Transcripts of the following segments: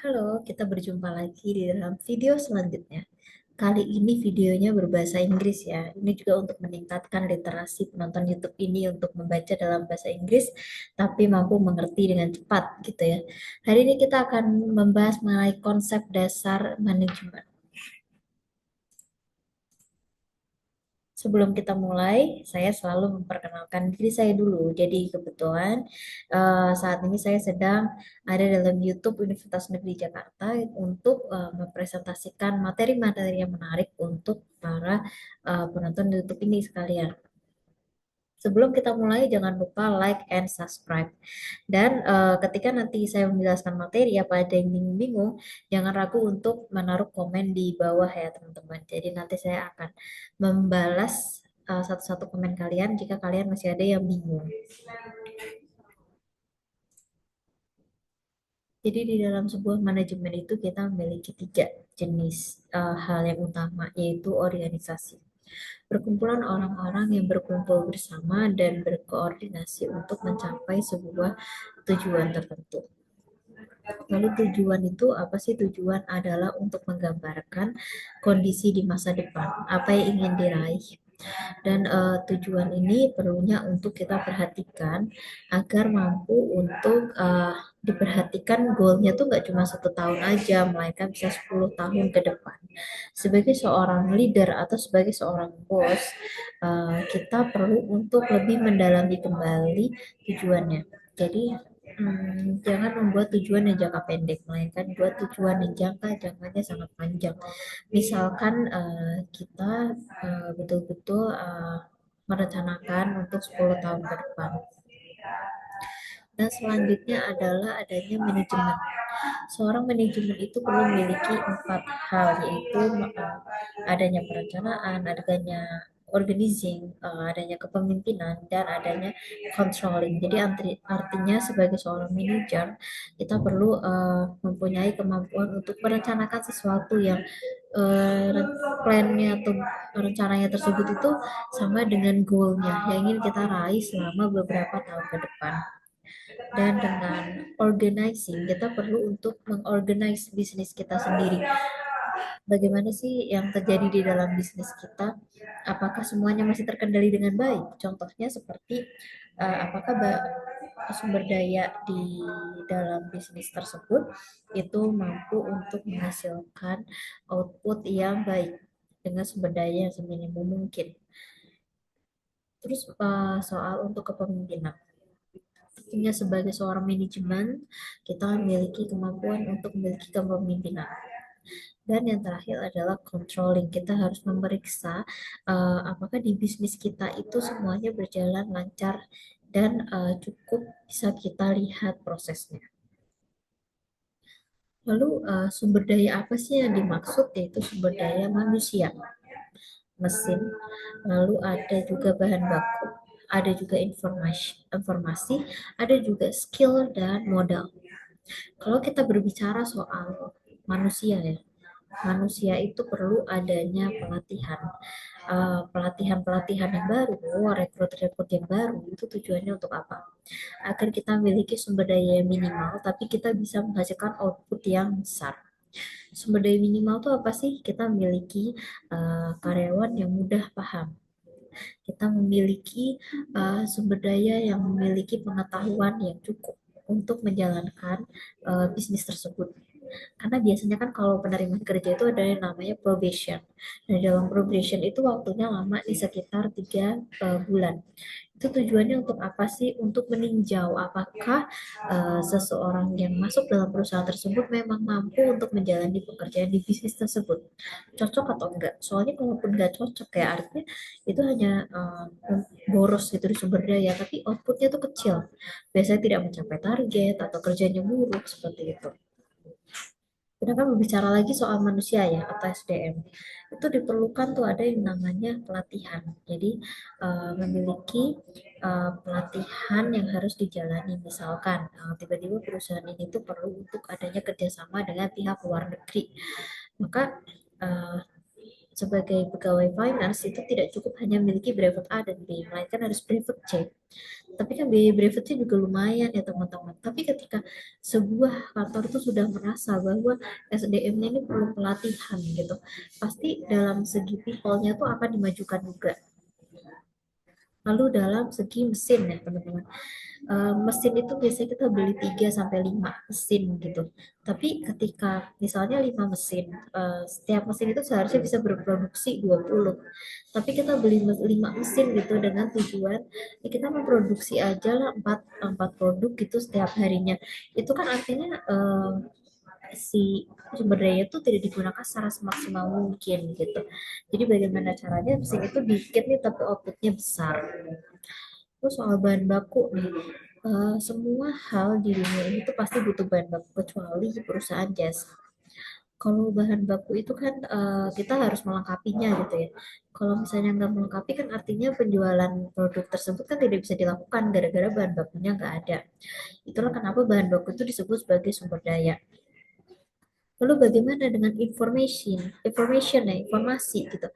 Halo, kita berjumpa lagi di dalam video selanjutnya. Kali ini videonya berbahasa Inggris ya. Ini juga untuk meningkatkan literasi penonton YouTube ini untuk membaca dalam bahasa Inggris, tapi mampu mengerti dengan cepat gitu ya. Hari ini kita akan membahas mengenai konsep dasar manajemen. Sebelum kita mulai, saya selalu memperkenalkan diri saya dulu. Jadi kebetulan saat ini saya sedang ada dalam YouTube Universitas Negeri Jakarta untuk mempresentasikan materi-materi yang menarik untuk para penonton YouTube ini sekalian. Sebelum kita mulai, jangan lupa like and subscribe. Dan ketika nanti saya menjelaskan materi, apa ada yang bingung-bingung, jangan ragu untuk menaruh komen di bawah ya teman-teman. Jadi nanti saya akan membalas satu-satu komen kalian jika kalian masih ada yang bingung. Jadi di dalam sebuah manajemen itu kita memiliki tiga jenis hal yang utama, yaitu organisasi. Perkumpulan orang-orang yang berkumpul bersama dan berkoordinasi untuk mencapai sebuah tujuan tertentu. Lalu tujuan itu apa sih? Tujuan adalah untuk menggambarkan kondisi di masa depan, apa yang ingin diraih. Dan tujuan ini perlunya untuk kita perhatikan agar mampu untuk diperhatikan goalnya tuh nggak cuma 1 tahun aja, melainkan bisa 10 tahun ke depan. Sebagai seorang leader atau sebagai seorang bos, kita perlu untuk lebih mendalami kembali tujuannya. Jadi jangan membuat tujuan yang jangka pendek, melainkan buat tujuan yang jangkanya sangat panjang. Misalkan kita betul-betul merencanakan untuk 10 tahun ke depan. Dan selanjutnya adalah adanya manajemen. Seorang manajemen itu perlu memiliki 4 hal, yaitu adanya perencanaan, adanya organizing, adanya kepemimpinan, dan adanya controlling. Jadi artinya sebagai seorang manajer, kita perlu mempunyai kemampuan untuk merencanakan sesuatu yang uh, plannya atau rencananya tersebut itu sama dengan goalnya yang ingin kita raih selama beberapa tahun ke depan. Dan dengan organizing, kita perlu untuk mengorganize bisnis kita sendiri. Bagaimana sih yang terjadi di dalam bisnis kita? Apakah semuanya masih terkendali dengan baik? Contohnya seperti apakah sumber daya di dalam bisnis tersebut itu mampu untuk menghasilkan output yang baik dengan sumber daya yang seminim mungkin. Terus soal untuk kepemimpinan. Tentunya sebagai seorang manajemen, kita memiliki kemampuan untuk memiliki kepemimpinan. Dan yang terakhir adalah controlling. Kita harus memeriksa apakah di bisnis kita itu semuanya berjalan lancar dan cukup bisa kita lihat prosesnya. Lalu sumber daya apa sih yang dimaksud? Yaitu sumber daya manusia, mesin, lalu ada juga bahan baku, ada juga informasi, ada juga skill dan modal. Kalau kita berbicara soal manusia ya, manusia itu perlu adanya pelatihan. Pelatihan-pelatihan yang baru, rekrut-rekrut yang baru, itu tujuannya untuk apa? Agar kita memiliki sumber daya yang minimal, tapi kita bisa menghasilkan output yang besar. Sumber daya minimal itu apa sih? Kita memiliki karyawan yang mudah paham. Kita memiliki sumber daya yang memiliki pengetahuan yang cukup untuk menjalankan bisnis tersebut. Karena biasanya kan kalau penerimaan kerja itu ada yang namanya probation. Nah, dalam probation itu waktunya lama di sekitar 3 bulan. Itu tujuannya untuk apa sih? Untuk meninjau apakah seseorang yang masuk dalam perusahaan tersebut memang mampu untuk menjalani pekerjaan di bisnis tersebut. Cocok atau enggak? Soalnya kalaupun enggak cocok ya artinya itu hanya boros gitu di sumber daya, tapi outputnya tuh kecil. Biasanya tidak mencapai target atau kerjanya buruk seperti itu. Kita kan berbicara lagi soal manusia ya atau SDM. Itu diperlukan tuh ada yang namanya pelatihan. Jadi memiliki pelatihan yang harus dijalani. Misalkan tiba-tiba perusahaan ini tuh perlu untuk adanya kerjasama dengan pihak luar negeri. Maka uh, sebagai pegawai finance itu tidak cukup hanya memiliki brevet A dan B, melainkan harus brevet C. Tapi kan biaya brevetnya juga lumayan ya teman-teman. Tapi ketika sebuah kantor itu sudah merasa bahwa SDM-nya ini perlu pelatihan gitu, pasti dalam segi people-nya tuh akan dimajukan juga. Lalu dalam segi mesin ya teman-teman, mesin itu biasanya kita beli 3 sampai 5 mesin gitu. Tapi ketika misalnya 5 mesin, setiap mesin itu seharusnya bisa berproduksi 20. Tapi kita beli 5 mesin gitu dengan tujuan ya kita memproduksi aja lah 4 4 produk gitu setiap harinya. Itu kan artinya si sumber daya itu tidak digunakan secara semaksimal mungkin gitu. Jadi bagaimana caranya mesin itu dikit nih tapi outputnya besar. Terus soal bahan baku nih, semua hal di dunia ini tuh pasti butuh bahan baku kecuali perusahaan jasa. Kalau bahan baku itu kan kita harus melengkapinya gitu ya. Kalau misalnya nggak melengkapi kan artinya penjualan produk tersebut kan tidak bisa dilakukan gara-gara bahan bakunya nggak ada. Itulah kenapa bahan baku itu disebut sebagai sumber daya. Lalu bagaimana dengan information ya, informasi gitu.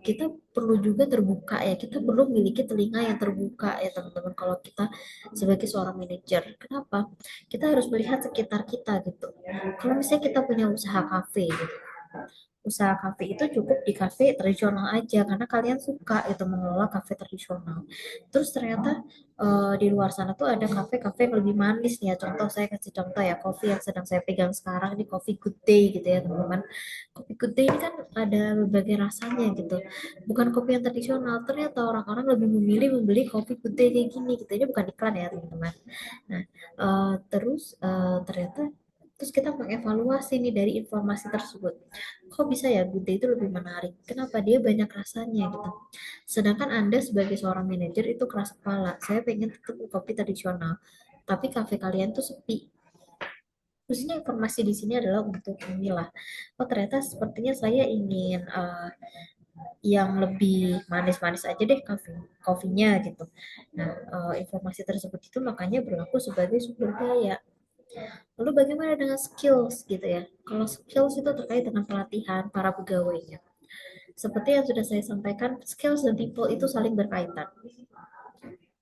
Kita perlu juga terbuka ya, kita perlu memiliki telinga yang terbuka ya teman-teman kalau kita sebagai seorang manajer. Kenapa? Kita harus melihat sekitar kita gitu. Kalau misalnya kita punya usaha kafe gitu, usaha kafe itu cukup di kafe tradisional aja karena kalian suka itu mengelola kafe tradisional. Terus ternyata di luar sana tuh ada kafe-kafe yang lebih manis nih ya. Contoh saya kasih contoh ya, kopi yang sedang saya pegang sekarang ini Coffee Good Day gitu ya teman-teman. Kopi Good Day ini kan ada berbagai rasanya gitu. Bukan kopi yang tradisional. Ternyata orang-orang lebih memilih membeli kopi Good Day kayak gini gitu. Ini bukan iklan ya teman-teman. Nah, ternyata terus kita mengevaluasi nih dari informasi tersebut. Kok bisa ya Good Day itu lebih menarik? Kenapa dia banyak rasanya gitu? Sedangkan Anda sebagai seorang manajer itu keras kepala. Saya pengen tetap kopi tradisional, tapi kafe kalian tuh sepi. Maksudnya informasi di sini adalah untuk inilah. Oh ternyata sepertinya saya ingin yang lebih manis-manis aja deh kopinya gitu. Nah, informasi tersebut itu makanya berlaku sebagai sumber daya. Lalu bagaimana dengan skills gitu ya? Kalau skills itu terkait dengan pelatihan para pegawainya. Seperti yang sudah saya sampaikan, skills dan people itu saling berkaitan.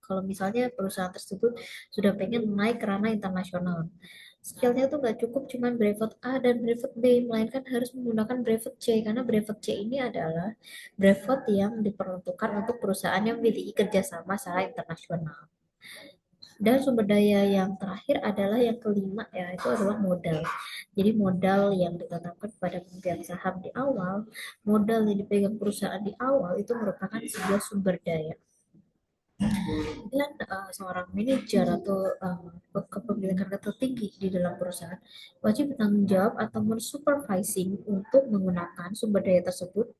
Kalau misalnya perusahaan tersebut sudah pengen naik ke ranah internasional, skillnya tuh nggak cukup cuman brevet A dan brevet B, melainkan harus menggunakan brevet C, karena brevet C ini adalah brevet yang diperuntukkan untuk perusahaan yang memiliki kerjasama secara internasional. Dan sumber daya yang terakhir adalah yang kelima, ya itu adalah modal. Jadi modal yang ditetapkan pada pemegang saham di awal, modal yang dipegang perusahaan di awal itu merupakan sebuah sumber daya. Dan seorang manajer atau kepemilikan tertinggi di dalam perusahaan wajib bertanggung jawab atau mensupervising untuk menggunakan sumber daya tersebut.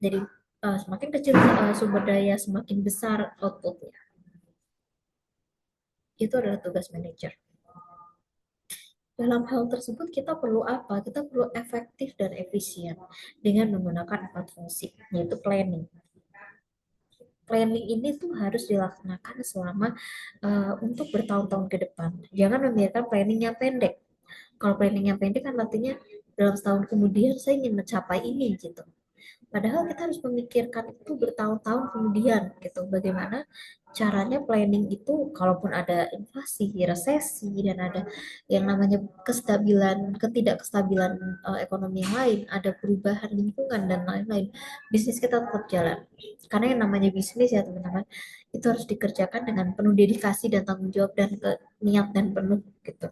Jadi semakin kecil sumber daya, semakin besar outputnya. Itu adalah tugas manajer. Dalam hal tersebut kita perlu apa? Kita perlu efektif dan efisien dengan menggunakan 4 fungsi, yaitu planning. Planning ini tuh harus dilaksanakan selama untuk bertahun-tahun ke depan. Jangan membiarkan planning yang pendek. Kalau planning yang pendek kan artinya dalam setahun kemudian saya ingin mencapai ini gitu. Padahal kita harus memikirkan itu bertahun-tahun kemudian gitu. Bagaimana caranya planning itu kalaupun ada inflasi, resesi dan ada yang namanya ketidakkestabilan ekonomi yang lain, ada perubahan lingkungan dan lain-lain, bisnis kita tetap jalan. Karena yang namanya bisnis ya teman-teman, itu harus dikerjakan dengan penuh dedikasi dan tanggung jawab dan niat dan penuh gitu.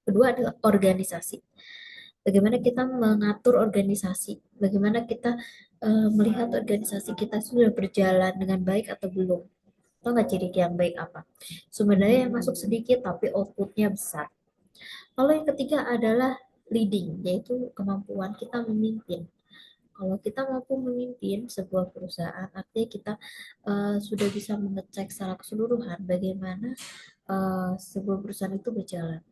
Kedua adalah organisasi. Bagaimana kita mengatur organisasi, bagaimana kita melihat organisasi kita sudah berjalan dengan baik atau belum. Tahu nggak ciri yang baik apa? Sumber daya yang masuk sedikit tapi outputnya besar. Lalu yang ketiga adalah leading, yaitu kemampuan kita memimpin. Kalau kita mampu memimpin sebuah perusahaan, artinya kita sudah bisa mengecek secara keseluruhan bagaimana sebuah perusahaan itu berjalan.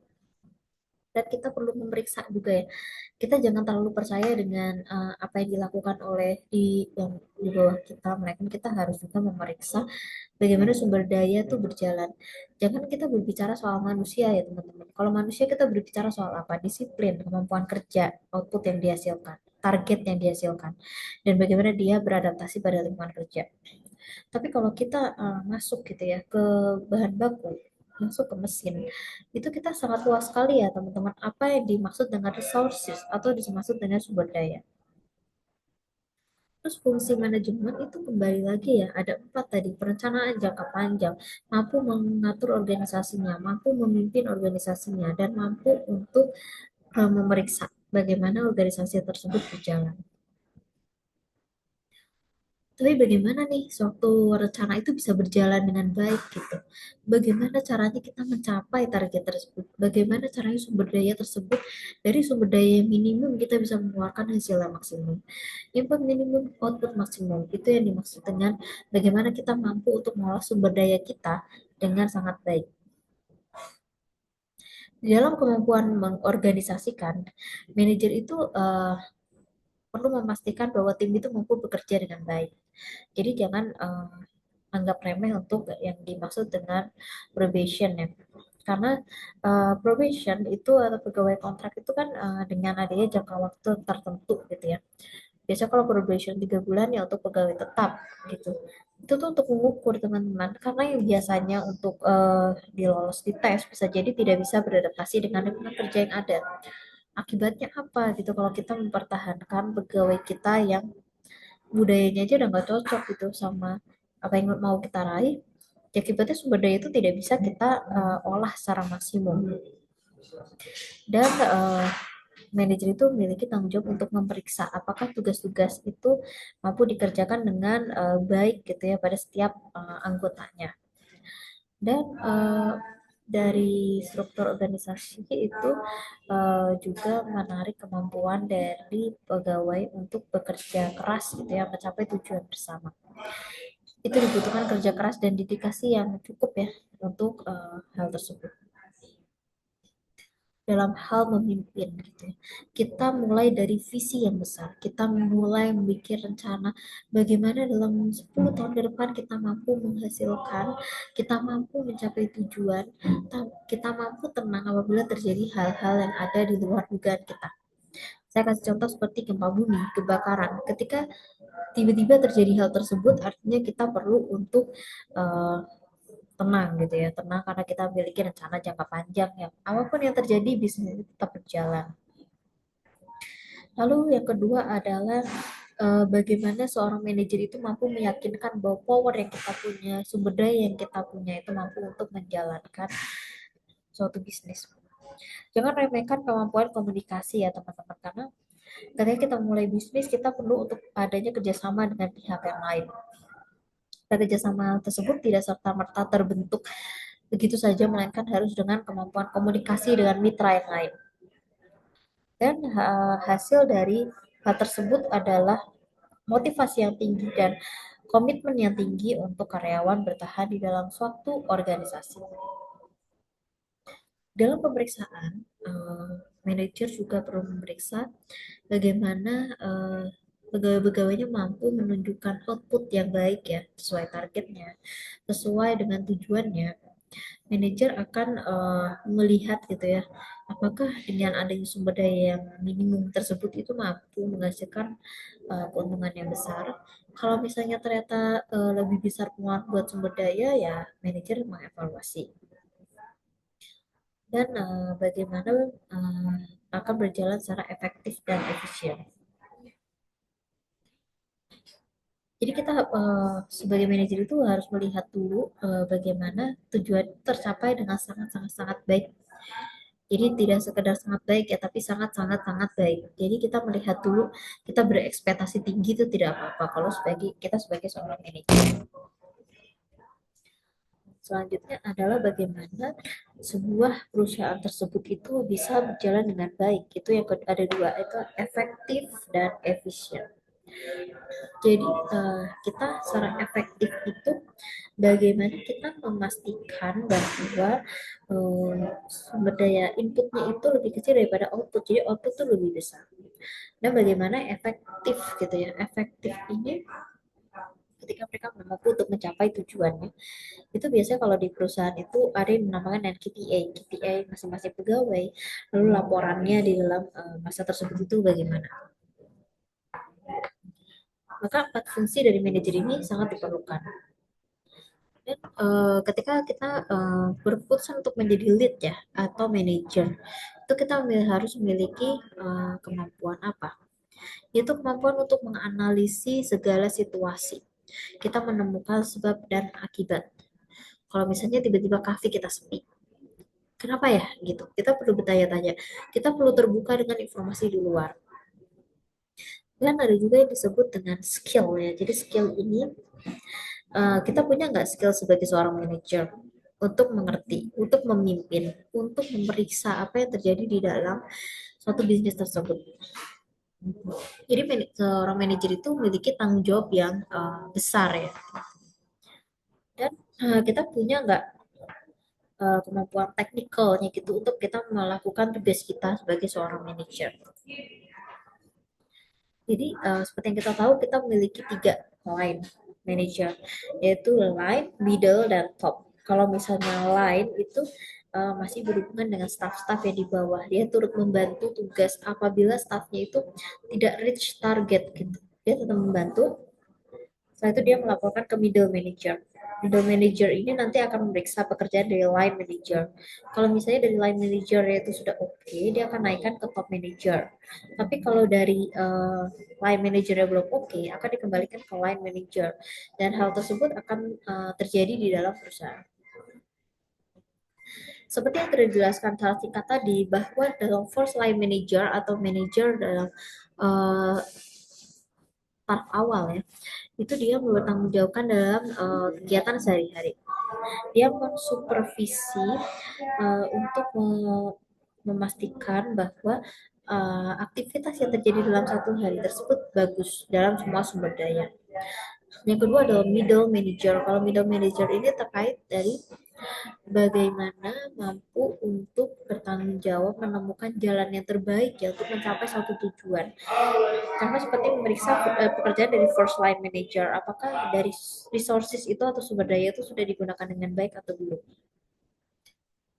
Dan kita perlu memeriksa juga ya. Kita jangan terlalu percaya dengan apa yang dilakukan oleh yang di bawah kita, melainkan kita harus juga memeriksa bagaimana sumber daya itu berjalan. Jangan kita berbicara soal manusia ya teman-teman. Kalau manusia kita berbicara soal apa? Disiplin, kemampuan kerja, output yang dihasilkan. target yang dihasilkan dan bagaimana dia beradaptasi pada lingkungan kerja. Tapi kalau kita masuk gitu ya ke bahan baku, masuk ke mesin, itu kita sangat luas sekali ya teman-teman. Apa yang dimaksud dengan resources atau dimaksud dengan sumber daya. Terus fungsi manajemen itu kembali lagi ya, ada empat tadi, perencanaan jangka panjang, mampu mengatur organisasinya, mampu memimpin organisasinya, dan mampu untuk memeriksa bagaimana organisasi tersebut berjalan. Tapi bagaimana nih suatu rencana itu bisa berjalan dengan baik gitu? Bagaimana caranya kita mencapai target tersebut? Bagaimana caranya sumber daya tersebut dari sumber daya yang minimum kita bisa mengeluarkan hasil yang maksimum? Input minimum, output maksimum. Itu yang dimaksud dengan bagaimana kita mampu untuk mengolah sumber daya kita dengan sangat baik. Di dalam kemampuan mengorganisasikan, manajer itu perlu memastikan bahwa tim itu mampu bekerja dengan baik. Jadi jangan anggap remeh untuk yang dimaksud dengan probation ya. Karena probation itu atau pegawai kontrak itu kan dengan adanya jangka waktu tertentu gitu ya. Biasa kalau probation 3 bulan ya untuk pegawai tetap gitu. Itu tuh untuk mengukur teman-teman. Karena yang biasanya untuk dilolos di tes bisa jadi tidak bisa beradaptasi dengan lingkungan kerja yang ada. Akibatnya apa gitu kalau kita mempertahankan pegawai kita yang budayanya aja udah nggak cocok gitu sama apa yang mau kita raih, ya akibatnya sumber daya itu tidak bisa kita olah secara maksimum. Dan manajer itu memiliki tanggung jawab untuk memeriksa apakah tugas-tugas itu mampu dikerjakan dengan baik gitu ya pada setiap anggotanya. Dan dari struktur organisasi itu juga menarik kemampuan dari pegawai untuk bekerja keras gitu ya mencapai tujuan bersama. Itu dibutuhkan kerja keras dan dedikasi yang cukup ya untuk hal tersebut. Dalam hal memimpin gitu ya. Kita mulai dari visi yang besar. Kita mulai memikir rencana bagaimana dalam 10 tahun ke depan kita mampu menghasilkan, kita mampu mencapai tujuan, kita mampu tenang apabila terjadi hal-hal yang ada di luar dugaan kita. Saya kasih contoh seperti gempa bumi, kebakaran. Ketika tiba-tiba terjadi hal tersebut, artinya kita perlu untuk uh, tenang gitu ya, tenang karena kita memiliki rencana jangka panjang yang apapun yang terjadi bisnis itu tetap berjalan. Lalu yang kedua adalah bagaimana seorang manajer itu mampu meyakinkan bahwa power yang kita punya, sumber daya yang kita punya itu mampu untuk menjalankan suatu bisnis. Jangan remehkan kemampuan komunikasi ya teman-teman, karena ketika kita mulai bisnis kita perlu untuk adanya kerjasama dengan pihak yang lain. Dan kerjasama tersebut tidak serta-merta terbentuk begitu saja, melainkan harus dengan kemampuan komunikasi dengan mitra yang lain. Dan hasil dari hal tersebut adalah motivasi yang tinggi dan komitmen yang tinggi untuk karyawan bertahan di dalam suatu organisasi. Dalam pemeriksaan, manajer juga perlu memeriksa bagaimana pegawai-pegawainya mampu menunjukkan output yang baik ya, sesuai targetnya, sesuai dengan tujuannya. Manajer akan melihat gitu ya, apakah dengan adanya sumber daya yang minimum tersebut itu mampu menghasilkan keuntungan yang besar. Kalau misalnya ternyata lebih besar pengeluaran buat sumber daya, ya manajer mengevaluasi. Dan bagaimana akan berjalan secara efektif dan efisien. Jadi kita sebagai manajer itu harus melihat dulu bagaimana tujuan tercapai dengan sangat-sangat sangat baik. Jadi tidak sekedar sangat baik ya, tapi sangat-sangat sangat baik. Jadi kita melihat dulu, kita berekspektasi tinggi itu tidak apa-apa kalau sebagai kita sebagai seorang manajer. Selanjutnya adalah bagaimana sebuah perusahaan tersebut itu bisa berjalan dengan baik. Itu yang ada dua, itu efektif dan efisien. Jadi kita secara efektif itu bagaimana kita memastikan bahwa sumber daya inputnya itu lebih kecil daripada output, jadi output itu lebih besar. Dan bagaimana efektif gitu ya, efektif ini ketika mereka mampu untuk mencapai tujuannya. Itu biasanya kalau di perusahaan itu ada yang menamakan dengan KPI, KPI masing-masing pegawai, lalu laporannya di dalam masa tersebut itu bagaimana. Maka empat fungsi dari manajer ini sangat diperlukan. Dan ketika kita berkeputusan untuk menjadi lead ya atau manager, itu kita harus memiliki kemampuan apa? Itu kemampuan untuk menganalisis segala situasi. Kita menemukan sebab dan akibat. Kalau misalnya tiba-tiba kafe kita sepi, kenapa ya gitu? Kita perlu bertanya-tanya. Kita perlu terbuka dengan informasi di luar. Dan ada juga yang disebut dengan skill ya. Jadi skill ini kita punya nggak skill sebagai seorang manajer untuk mengerti, untuk memimpin, untuk memeriksa apa yang terjadi di dalam suatu bisnis tersebut. Jadi seorang manajer itu memiliki tanggung jawab yang besar ya. Dan kita punya nggak kemampuan teknikalnya gitu untuk kita melakukan tugas kita sebagai seorang manajer. Jadi seperti yang kita tahu kita memiliki tiga line manager yaitu line, middle, dan top. Kalau misalnya line itu masih berhubungan dengan staff-staff yang di bawah. Dia turut membantu tugas apabila staffnya itu tidak reach target gitu. Dia tetap membantu. Setelah itu dia melaporkan ke middle manager. Middle manager ini nanti akan memeriksa pekerjaan dari line manager. Kalau misalnya dari line manager itu sudah oke, dia akan naikkan ke top manager. Tapi kalau dari line manager belum oke, akan dikembalikan ke line manager. Dan hal tersebut akan terjadi di dalam perusahaan. Seperti yang sudah dijelaskan salah singkat tadi, bahwa dalam first line manager atau manager dalam uh, tahap awal ya, itu dia bertanggung dalam kegiatan sehari-hari. Dia mensupervisi untuk memastikan bahwa aktivitas yang terjadi dalam satu hari tersebut bagus dalam semua sumber daya. Yang kedua adalah middle manager. Kalau middle manager ini terkait dari bagaimana mampu untuk bertanggung jawab menemukan jalan yang terbaik ya untuk mencapai suatu tujuan. Sama seperti memeriksa pekerjaan dari first line manager, apakah dari resources itu atau sumber daya itu sudah digunakan dengan baik atau belum.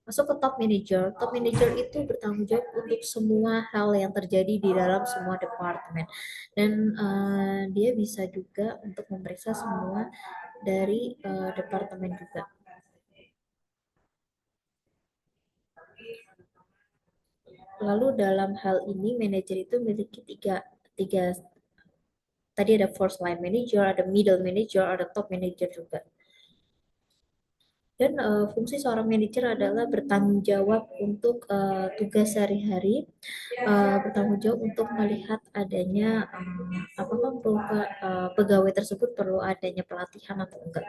Masuk ke top manager. Top manager itu bertanggung jawab untuk semua hal yang terjadi di dalam semua departemen. Dan dia bisa juga untuk memeriksa semua dari departemen juga. Lalu dalam hal ini manajer itu memiliki tiga tadi ada first line manager, ada middle manager, ada top manager juga. Dan fungsi seorang manajer adalah bertanggung jawab untuk tugas sehari-hari, bertanggung jawab untuk melihat adanya apakah pegawai tersebut perlu adanya pelatihan atau enggak.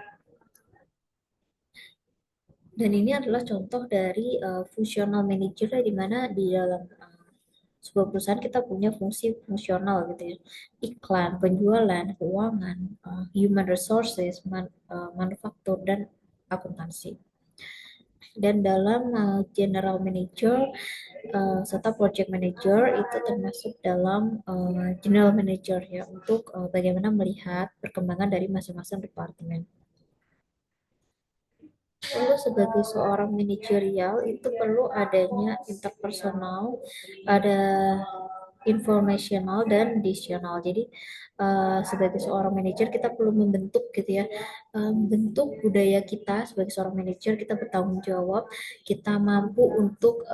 Dan ini adalah contoh dari fungsional manager di mana di dalam sebuah perusahaan kita punya fungsi fungsional gitu ya, iklan, penjualan, keuangan, human resources, manufaktur, dan akuntansi. Dan dalam general manager serta project manager itu termasuk dalam general manager ya untuk bagaimana melihat perkembangan dari masing-masing departemen. Lalu sebagai seorang manajerial itu perlu adanya interpersonal, ada informational dan decisional. Jadi sebagai seorang manajer kita perlu membentuk gitu ya, bentuk budaya kita sebagai seorang manajer, kita bertanggung jawab, kita mampu untuk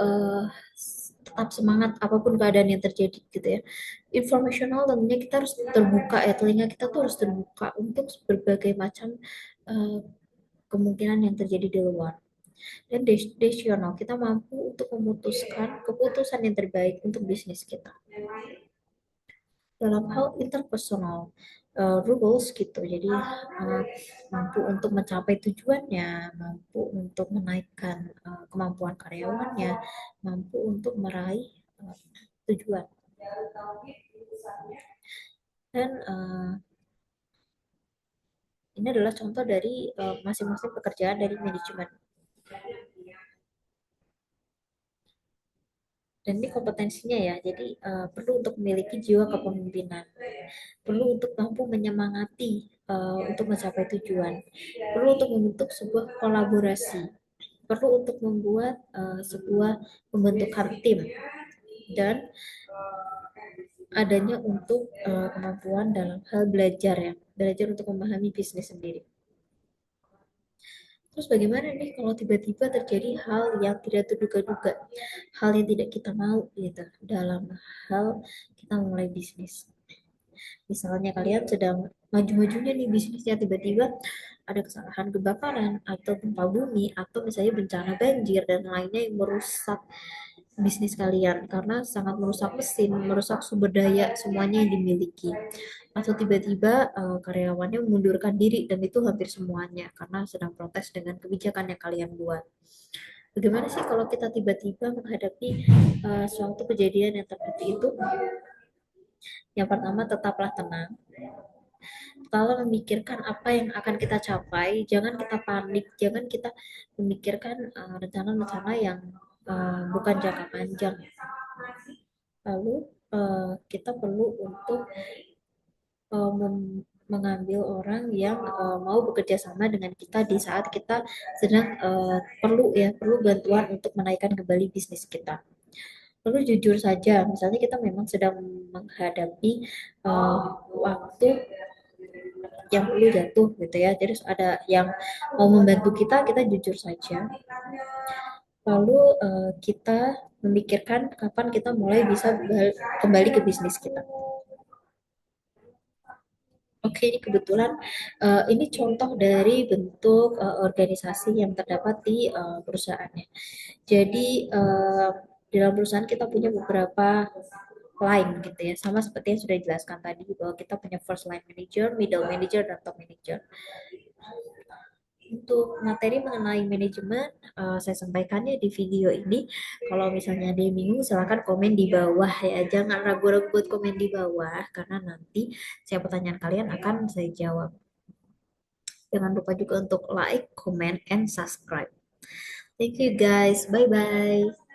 tetap semangat apapun keadaan yang terjadi gitu ya. Informational tentunya kita harus terbuka ya, telinga kita tuh harus terbuka untuk berbagai macam uh, kemungkinan yang terjadi di luar. Dan decisional, kita mampu untuk memutuskan keputusan yang terbaik untuk bisnis kita. Dalam hal interpersonal, rules gitu, jadi mampu untuk mencapai tujuannya, mampu untuk menaikkan kemampuan karyawannya, mampu untuk meraih tujuan. Dan ini adalah contoh dari masing-masing pekerjaan dari manajemen. Dan ini kompetensinya ya, jadi perlu untuk memiliki jiwa kepemimpinan, perlu untuk mampu menyemangati untuk mencapai tujuan, perlu untuk membentuk sebuah kolaborasi, perlu untuk membuat sebuah pembentukan tim, dan adanya untuk kemampuan dalam hal belajar ya, belajar untuk memahami bisnis sendiri. Terus bagaimana nih kalau tiba-tiba terjadi hal yang tidak terduga-duga, hal yang tidak kita mau gitu dalam hal kita mulai bisnis. Misalnya kalian sedang maju-majunya nih bisnisnya, tiba-tiba ada kesalahan kebakaran atau gempa bumi atau misalnya bencana banjir dan lainnya yang merusak bisnis kalian karena sangat merusak mesin, merusak sumber daya semuanya yang dimiliki. Atau tiba-tiba karyawannya mengundurkan diri dan itu hampir semuanya karena sedang protes dengan kebijakan yang kalian buat. Bagaimana sih kalau kita tiba-tiba menghadapi suatu kejadian yang seperti itu? Yang pertama, tetaplah tenang. Kalau memikirkan apa yang akan kita capai, jangan kita panik, jangan kita memikirkan rencana-rencana yang bukan jangka panjang. Lalu kita perlu untuk mengambil orang yang mau bekerja sama dengan kita di saat kita sedang perlu bantuan untuk menaikkan kembali bisnis kita. Lalu jujur saja, misalnya kita memang sedang menghadapi waktu yang perlu jatuh gitu ya. Jadi ada yang mau membantu kita, kita jujur saja. Lalu kita memikirkan kapan kita mulai bisa kembali ke bisnis kita. Oke, ini kebetulan ini contoh dari bentuk organisasi yang terdapat di perusahaannya. Jadi di dalam perusahaan kita punya beberapa line gitu ya, sama seperti yang sudah dijelaskan tadi bahwa kita punya first line manager, middle manager, dan top manager. Untuk materi mengenai manajemen, saya sampaikannya di video ini. Kalau misalnya ada yang bingung, silahkan komen di bawah ya. Jangan ragu-ragu buat komen di bawah, karena nanti saya pertanyaan kalian akan saya jawab. Jangan lupa juga untuk like, comment, and subscribe. Thank you guys. Bye-bye.